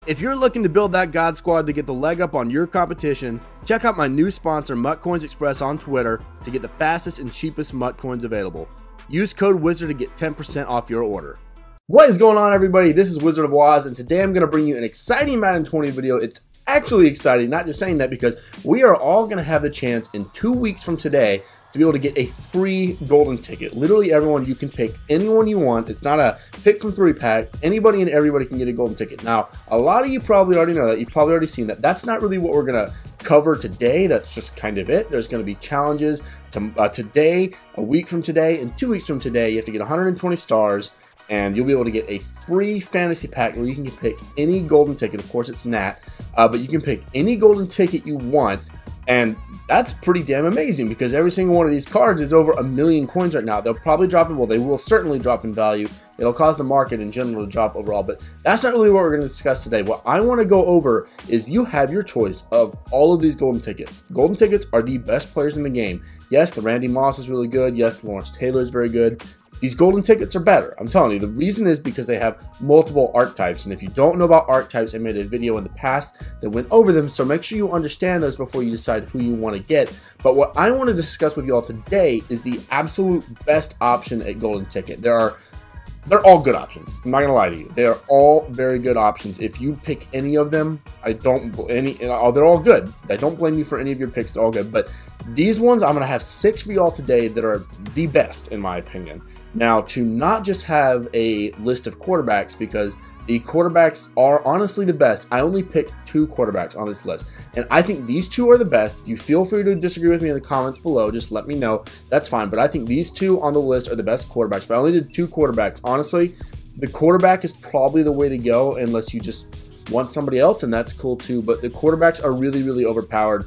If you're looking to build that God Squad to get the leg up on your competition, check out my new sponsor MutCoins Express on Twitter to get the fastest and cheapest MUT coins available. Use code WIZARD to get 10% off your order. What is going on, everybody? This is Wizard of Oz, and today I'm going to bring you an exciting Madden 20 video. It's actually exciting, not just saying that, because we are all going to have the chance in 2 weeks from today to be able to get a free golden ticket. Literally everyone, you can pick anyone you want. It's not a pick from 3 pack. Anybody and everybody can get a golden ticket. Now, a lot of you probably already know that. You've probably already seen that. That's not really what we're going to cover today. That's just kind of it. There's going to be challenges today, a week from today, and 2 weeks from today. You have to get 120 stars, and you'll be able to get a free fantasy pack where you can pick any golden ticket. Of course, it's Nat, but you can pick any golden ticket you want, and that's pretty damn amazing because every single one of these cards is over 1 million coins right now. They'll probably drop in, well, they will certainly drop in value. It'll cause the market in general to drop overall, but that's not really what we're going to discuss today. What I want to go over is you have your choice of all of these golden tickets. Golden tickets are the best players in the game. Yes, the Randy Moss is really good. Yes, the Lawrence Taylor is very good. These golden tickets are better. I'm telling you, the reason is because they have multiple archetypes. And if you don't know about archetypes, I made a video in the past that went over them. So make sure you understand those before you decide who you want to get. But what I want to discuss with you all today is the absolute best option at golden ticket. They're all good options. I'm not going to lie to you. They are all very good options. If you pick any of them, they're all good. I don't blame you for any of your picks. They're all good. But these ones, I'm going to have 6 for y'all today that are the best, in my opinion. Now, to not just have a list of quarterbacks, because the quarterbacks are honestly the best. I only picked 2 quarterbacks on this list, and I think these 2 are the best. You feel free to disagree with me in the comments below. Just let me know. That's fine, but I think these 2 on the list are the best quarterbacks, but I only did 2 quarterbacks. Honestly, the quarterback is probably the way to go unless you just want somebody else, and that's cool too, but the quarterbacks are really, really overpowered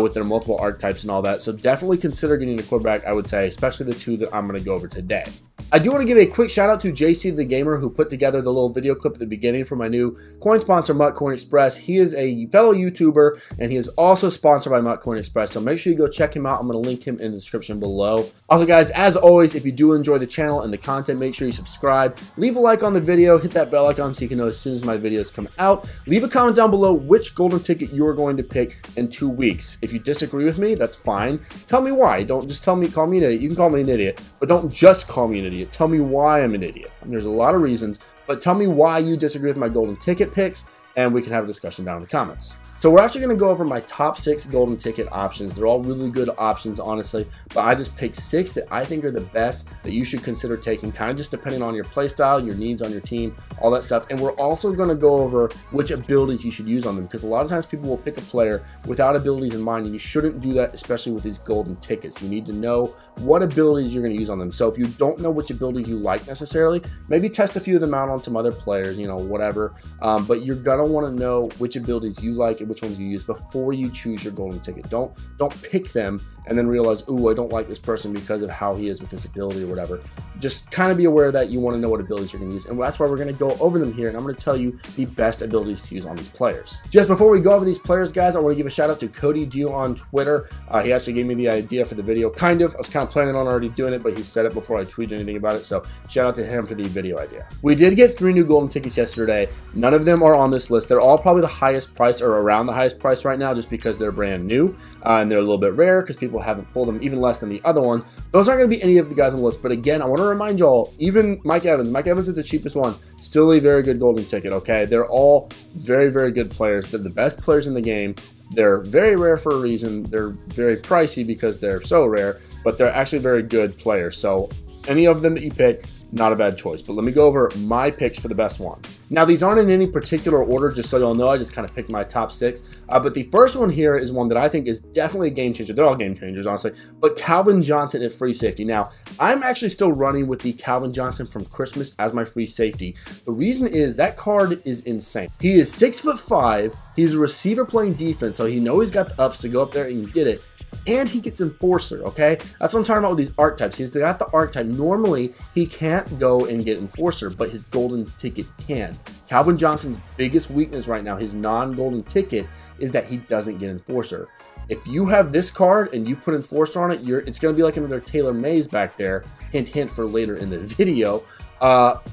with their multiple archetypes and all that, so definitely consider getting a quarterback, I would say, especially the 2 that I'm going to go over today. I do want to give a quick shout out to JC the Gamer, who put together the little video clip at the beginning for my new coin sponsor, MutCoin Express. He is a fellow YouTuber, and he is also sponsored by MutCoin Express, so make sure you go check him out. I'm going to link him in the description below. Also, guys, as always, if you do enjoy the channel and the content, make sure you subscribe, leave a like on the video, hit that bell icon so you can know as soon as my videos come out. Leave a comment down below which golden ticket you are going to pick in 2 weeks. If you disagree with me, that's fine. Tell me why. Don't just call me an idiot. You can call me an idiot, but don't just call me an idiot. Tell me why I'm an idiot. And there's a lot of reasons, but tell me why you disagree with my golden ticket picks, and we can have a discussion down in the comments. So we're actually going to go over my top 6 golden ticket options. They're all really good options, honestly, but I just picked 6 that I think are the best that you should consider taking, kind of just depending on your play style, your needs on your team, all that stuff. And we're also going to go over which abilities you should use on them, because a lot of times people will pick a player without abilities in mind, and you shouldn't do that, especially with these golden tickets. You need to know what abilities you're going to use on them. So if you don't know which abilities you like necessarily, maybe test a few of them out on some other players, you know, whatever. But you're going to want to know which abilities you like and which ones you use before you choose your golden ticket. Don't pick them and then realize, ooh, I don't like this person because of how he is with this ability or whatever. Just kind of be aware that you want to know what abilities you're going to use, and that's why we're going to go over them here, and I'm going to tell you the best abilities to use on these players. Just before we go over these players, guys, I want to give a shout out to Cody Dew on Twitter. He actually gave me the idea for the video, kind of. I was kind of planning on already doing it, but he said it before I tweeted anything about it, so shout out to him for the video idea. We did get 3 new golden tickets yesterday. None of them are on this list. They're all probably the highest price or around the highest price right now, just because they're brand new and they're a little bit rare because people haven't pulled them, even less than the other ones. Those aren't going to be any of the guys on the list, but again, I want to remind y'all, even Mike Evans is the cheapest one, still a very good golden ticket. Okay, they're all very, very good players. They're the best players in the game. They're very rare for a reason. They're very pricey because they're so rare, but they're actually very good players. So any of them that you pick, not a bad choice. But let me go over my picks for the best one. Now, these aren't in any particular order, just so y'all know. I just kind of picked my top 6. But the first one here is one that I think is definitely a game changer. They're all game changers, honestly. But Calvin Johnson at free safety. Now, I'm actually still running with the Calvin Johnson from Christmas as my free safety. The reason is that card is insane. He is 6'5". He's a receiver playing defense, so he knows he's got the ups to go up there and get it. And he gets Enforcer, okay? That's what I'm talking about with these archetypes. He's got the archetype. Normally, he can't go and get Enforcer, but his golden ticket can. Calvin Johnson's biggest weakness right now, his non-golden ticket, is that he doesn't get Enforcer. If you have this card and you put Enforcer on it, it's going to be like another Taylor Mays back there. Hint, hint for later in the video.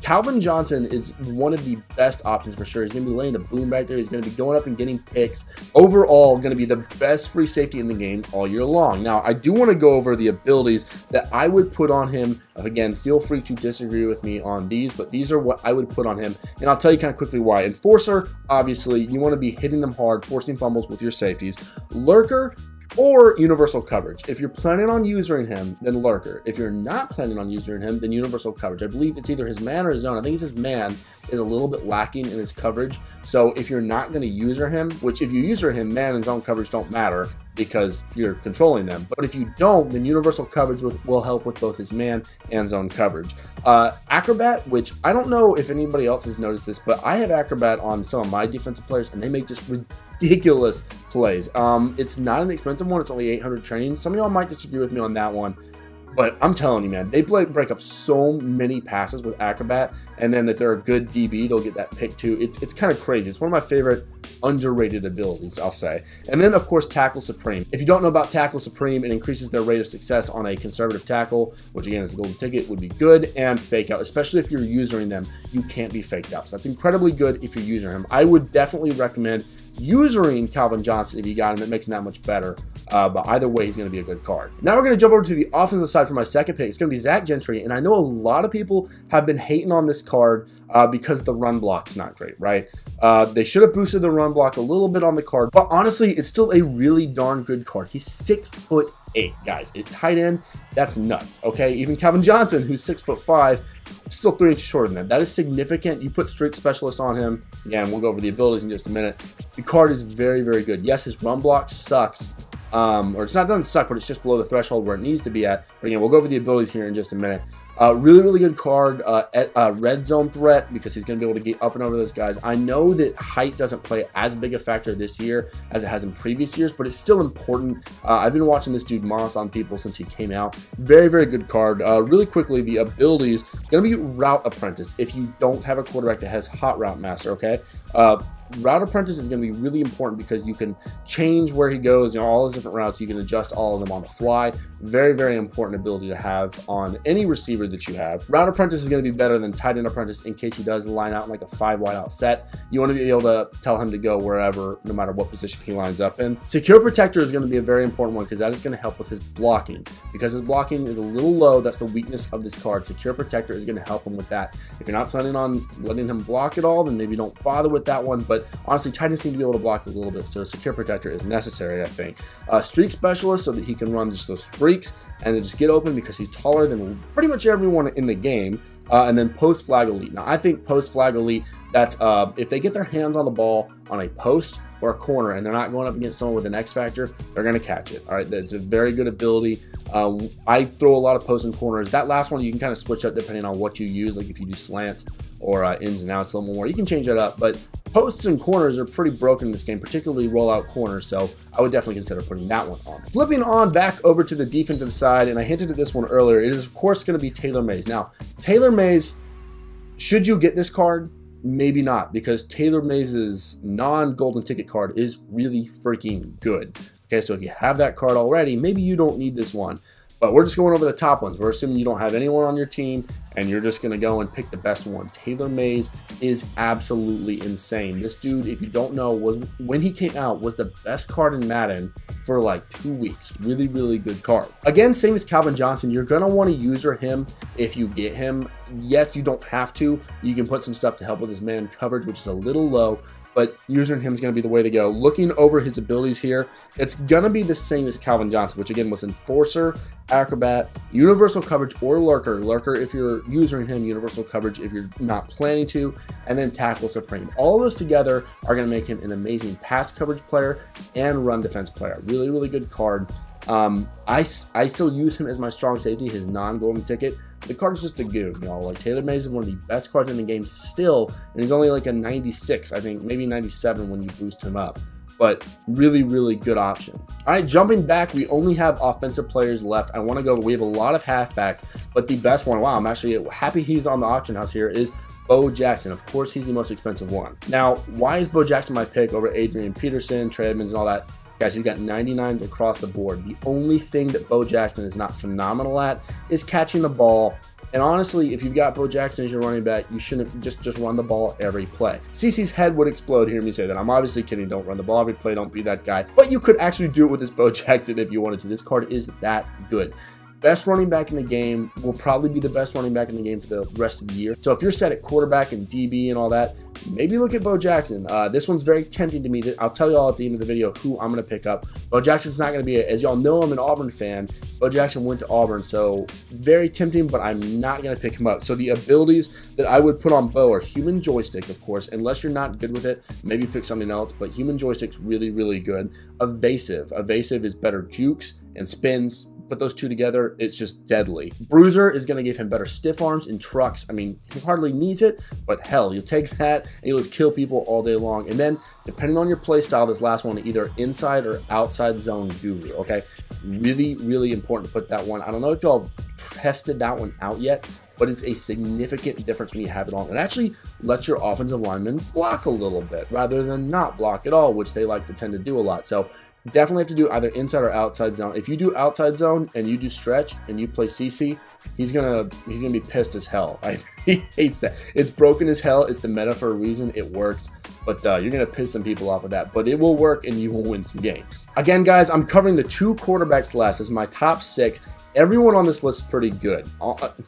Calvin Johnson is one of the best options for sure. He's going to be laying the boom back there. He's going to be going up and getting picks. Overall, going to be the best free safety in the game all year long. Now, I do want to go over the abilities that I would put on him. Again, feel free to disagree with me on these, but these are what I would put on him. And I'll tell you kind of quickly why. Enforcer, obviously, you want to be hitting them hard, forcing fumbles with your safeties. Lurker, or universal coverage. If you're planning on using him, then lurker. If you're not planning on using him, then universal coverage. I believe it's either his man or his zone. I think it's his man is a little bit lacking in his coverage. So if you're not going to user him, which if you user him, man and zone coverage don't matter because you're controlling them. But if you don't, then universal coverage will help with both his man and zone coverage. Acrobat, which I don't know if anybody else has noticed this, but I have Acrobat on some of my defensive players and they make just ridiculous plays. It's not an expensive one. It's only 800 training. Some of y'all might disagree with me on that one, but I'm telling you, man, they break up so many passes with Acrobat, and then if they're a good DB, they'll get that pick too. It's kind of crazy. It's one of my favorite underrated abilities, I'll say. And then, of course, Tackle Supreme. If you don't know about Tackle Supreme, it increases their rate of success on a conservative tackle, which again is a golden ticket, would be good, and Fake Out. Especially if you're using them, you can't be faked out. So that's incredibly good if you're using him. I would definitely recommend using Calvin Johnson if you got him. It makes him that much better. But either way, he's going to be a good card. Now we're going to jump over to the offensive side for my second pick. It's going to be Zach Gentry, and I know a lot of people have been hating on this card because the run block's not great, right? They should have boosted the run block a little bit on the card, but honestly, it's still a really darn good card. He's 6'8", guys. At tight end, that's nuts, okay? Even Calvin Johnson, who's 6'5", still 3 inches shorter than that. That is significant. You put streak specialist on him. Again, we'll go over the abilities in just a minute. The card is very, very good. Yes, his run block sucks. Or it's not doesn't suck, but it's just below the threshold where it needs to be at. But again, we'll go over the abilities here in just a minute. Really, really good card. Red zone threat because he's going to be able to get up and over those guys. I know that height doesn't play as big a factor this year as it has in previous years, but it's still important. I've been watching this dude moss on people since he came out. Very, very good card. Really quickly, the abilities going to be Route Apprentice. If you don't have a quarterback that has Hot Route Master, okay. Route Apprentice is going to be really important because you can change where he goes, you know, all his different routes. You can adjust all of them on the fly. Very, very important ability to have on any receiver that you have. Route Apprentice is going to be better than Tight End Apprentice in case he does line out in like a 5 wide out set. You want to be able to tell him to go wherever, no matter what position he lines up in. Secure Protector is going to be a very important one because that is going to help with his blocking. Because his blocking is a little low, that's the weakness of this card. Secure Protector is going to help him with that. If you're not planning on letting him block at all, then maybe don't bother with that one. But honestly, tight ends seem to be able to block a little bit, so Secure Protector is necessary, I think. Streak Specialist, so that he can run just those streaks and then just get open because he's taller than pretty much everyone in the game. And then Post Flag Elite. Now, I think Post Flag Elite, that's if they get their hands on the ball on a post or a corner and they're not going up against someone with an X factor, they're going to catch it. All right, that's a very good ability. I throw a lot of posts and corners. That last one you can kind of switch up depending on what you use, like if you do slants or ins and outs a little more, you can change that up. But posts and corners are pretty broken in this game, particularly rollout corners, so I would definitely consider putting that one on. Flipping on back over to the defensive side, and I hinted at this one earlier, it is of course going to be Taylor Mays. Now, Taylor Mays, should you get this card? Maybe not, because Taylor Mays' non-golden ticket card is really freaking good. Okay, so if you have that card already, maybe you don't need this one. But we're just going over the top ones. We're assuming you don't have anyone on your team, and you're just going to go and pick the best one. Taylor Mays is absolutely insane. This dude, if you don't know, when he came out, was the best card in Madden for like 2 weeks. Really, really good card. Again, same as Calvin Johnson, you're going to want to user him if you get him. Yes, you don't have to. You can put some stuff to help with his man coverage, which is a little low, but using him is going to be the way to go. Looking over his abilities here, it's going to be the same as Calvin Johnson, which again was Enforcer, Acrobat, Universal Coverage, or Lurker. Lurker if you're using him, Universal Coverage if you're not planning to, and then Tackle Supreme. All of those together are going to make him an amazing pass coverage player and run defense player. Really, really good card. I still use him as my strong safety, his non-golden ticket. The card is just a goof, y'all. Like, Taylor Mays is one of the best cards in the game still, and he's only like a 96, I think, maybe 97 when you boost him up. But really, really good option. All right, jumping back, we only have offensive players left. I want to go, we have a lot of halfbacks, but the best one, wow, I'm actually happy he's on the auction house here, is Bo Jackson. Of course, he's the most expensive one. Now, why is Bo Jackson my pick over Adrian Peterson, Trey Edmonds, and all that? Guys, he's got 99s across the board. The only thing that Bo Jackson is not phenomenal at is catching the ball And honestly, if you've got Bo Jackson as your running back, you shouldn't just run the ball every play. CC's head would explode hearing me say that. I'm obviously kidding. Don't run the ball every play. Don't be that guy. But you could actually do it with this Bo Jackson if you wanted to. This card is that good. Best running back in the game, will probably be the best running back in the game for the rest of the year. So if you're set at quarterback and DB and all that, maybe look at Bo Jackson. This one's very tempting to me. I'll tell you all at the end of the video who I'm going to pick up. Bo Jackson's not going to be, as y'all know, I'm an Auburn fan. Bo Jackson went to Auburn, so very tempting, but I'm not going to pick him up. So the abilities that I would put on Bo are human joystick, of course. Unless you're not good with it, maybe pick something else, but human joystick's really, really good. Evasive. Evasive is better jukes and spins. Put those two together, it's just deadly. Bruiser is going to give him better stiff arms and trucks. I mean, he hardly needs it, but hell, you'll take that and you'll just kill people all day long. And then, depending on your play style, this last one, either inside or outside zone guru, okay? Really, really important to put that one. I don't know if y'all have tested that one out yet, but it's a significant difference when you have it on. It actually lets your offensive linemen block a little bit rather than not block at all, which they like to tend to do a lot. So definitely have to do either inside or outside zone. If you do outside zone and you do stretch and you play CC, he's gonna be pissed as hell. He hates that. It's broken as hell. It's the meta for a reason. It works. But you're going to piss some people off with that. But it will work and you will win some games. Again, guys, I'm covering the 2 quarterbacks last. This is my top 6. Everyone on this list is pretty good.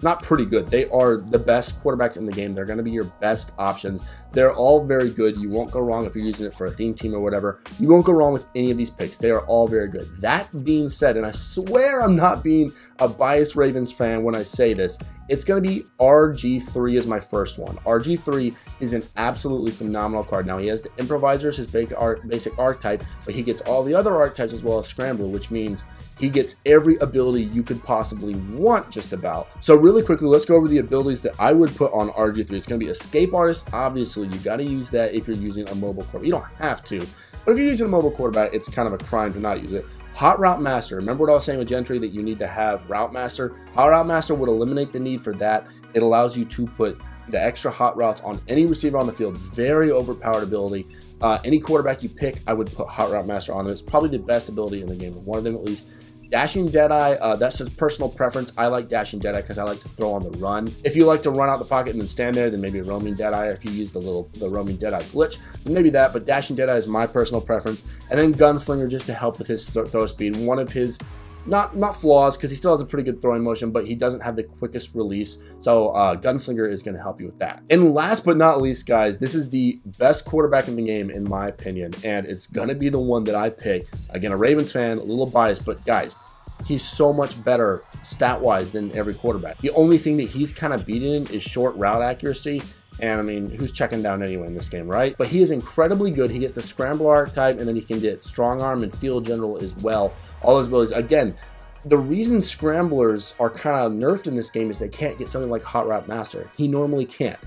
Not pretty good. They are the best quarterbacks in the game. They're going to be your best options. They're all very good. You won't go wrong if you're using it for a theme team or whatever. You won't go wrong with any of these picks. They are all very good. That being said, and I swear I'm not being a biased Ravens fan when I say this, it's going to be RG3 as my first one. RG3 is an absolutely phenomenal card. Now, he has the improvisers, his basic archetype, but he gets all the other archetypes as well as scrambler, which means he gets every ability you could possibly want just about. So really quickly, let's go over the abilities that I would put on RG3. It's going to be Escape Artist. Obviously, you got to use that if you're using a mobile quarterback. You don't have to, but if you're using a mobile quarterback, it's kind of a crime to not use it. Hot Route Master. Remember what I was saying with Gentry, that you need to have Route Master? Hot Route Master would eliminate the need for that. It allows you to put the extra hot routes on any receiver on the field. Very overpowered ability. Any quarterback you pick, I would put Hot Route Master on. It's probably the best ability in the game, one of them at least. Dashing Jedi, that's just personal preference. I like Dashing Jedi because I like to throw on the run. If you like to run out the pocket and then stand there, then maybe Roaming Jedi. If you use the Roaming Jedi glitch, then maybe that. But Dashing Jedi is my personal preference. And then Gunslinger, just to help with his throw speed. One of his not flaws, because he still has a pretty good throwing motion, but he doesn't have the quickest release. So Gunslinger is going to help you with that. And last but not least, guys, this is the best quarterback in the game, in my opinion, and it's going to be the one that I pick. Again, a Ravens fan, a little biased, but guys, he's so much better stat-wise than every quarterback. The only thing that he's kind of beaten in is short route accuracy. And I mean, who's checking down anyway in this game, right? But he is incredibly good. He gets the scramble archetype, and then he can get strong arm and field general as well. All those abilities. Again, the reason scramblers are kind of nerfed in this game is they can't get something like Hot Route Master. He normally can't.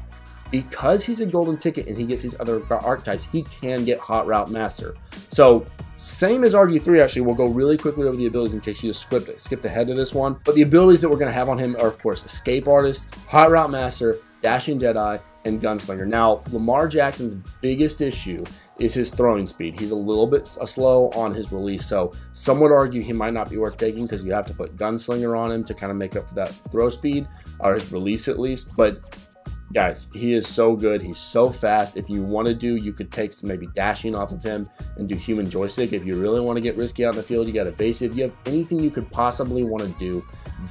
Because he's a golden ticket and he gets these other archetypes, he can get Hot Route Master. So, same as RG3, actually, we'll go really quickly over the abilities in case you just skipped ahead to this one. But the abilities that we're going to have on him are, of course, Escape Artist, Hot Route Master, Dashing Jedi, and Gunslinger. Now, Lamar Jackson's biggest issue is his throwing speed. He's a little bit slow on his release, so some would argue he might not be worth taking because you have to put Gunslinger on him to kind of make up for that throw speed, or his release at least. But guys, he is so good. He's so fast. If you want to do, you could take some maybe dashing off of him and do human joystick. If you really want to get risky out in the field, you got evasive. You have anything you could possibly want to do.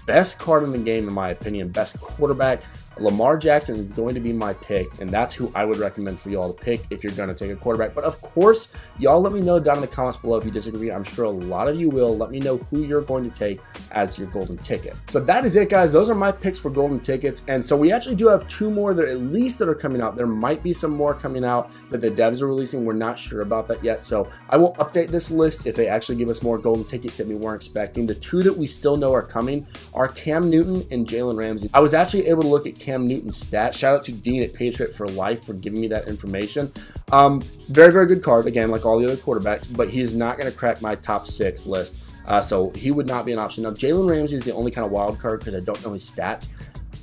Best card in the game, in my opinion. Best quarterback. Lamar Jackson is going to be my pick, and that's who I would recommend for y'all to pick if you're going to take a quarterback. But of course, y'all let me know down in the comments below if you disagree. I'm sure a lot of you will. Let me know who you're going to take as your golden ticket. So that is it, guys. Those are my picks for golden tickets. And so we actually do have 2 more that at least that are coming out. There might be some more coming out that the devs are releasing. We're not sure about that yet. So I will update this list if they actually give us more golden tickets that we weren't expecting. The 2 that we still know are coming are Cam Newton and Jalen Ramsey. I was actually able to look at Cam Newton's stats. Shout out to Dean at Patriot for Life for giving me that information. Very, very good card, again, like all the other quarterbacks, but he is not going to crack my top 6 list. So he would not be an option. Now, Jalen Ramsey is the only kind of wild card because I don't know his stats.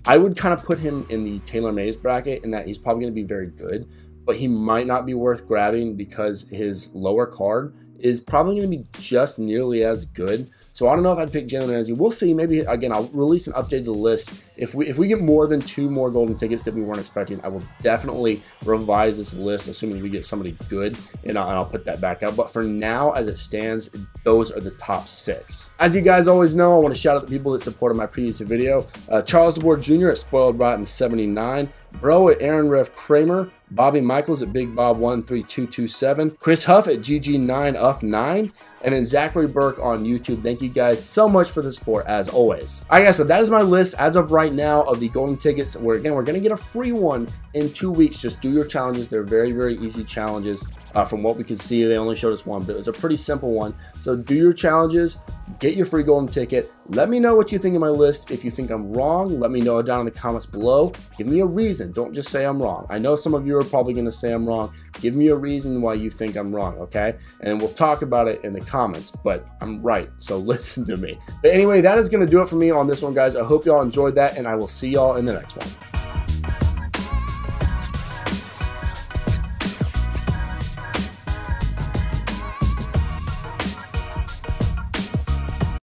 I would kind of put him in the Taylor Mays bracket in that he's probably going to be very good, but he might not be worth grabbing because his lower card is probably going to be just nearly as good. So I don't know if I'd pick Jalen Ramsey. We'll see. Maybe, again, I'll release an updated list if we get more than 2 more golden tickets that we weren't expecting, I will definitely revise this list, assuming we get somebody good, and I'll put that back out. But for now, as it stands, those are the top 6. As you guys always know, I want to shout out the people that supported my previous video. Charles DeBord Jr. at Spoiled Rotten 79, Bro at Aaron Rev Kramer, Bobby Michaels at Big Bob 13227, Chris Huff at GG9UF9, and then Zachary Burke on YouTube. Thank you guys so much for the support, as always. All right, guys, so that is my list as of right now of the golden tickets. We're going to get a free one in 2 weeks. Just do your challenges. They're very, very easy challenges. From what we can see, they only showed us one, but it was a pretty simple one. So do your challenges, get your free golden ticket. Let me know what you think of my list. If you think I'm wrong, let me know down in the comments below. Give me a reason. Don't just say I'm wrong. I know some of you are probably going to say I'm wrong. Give me a reason why you think I'm wrong, okay? And we'll talk about it in the comments, but I'm right, so listen to me. But anyway, that is going to do it for me on this one, guys. I hope y'all enjoyed that, and I will see y'all in the next one.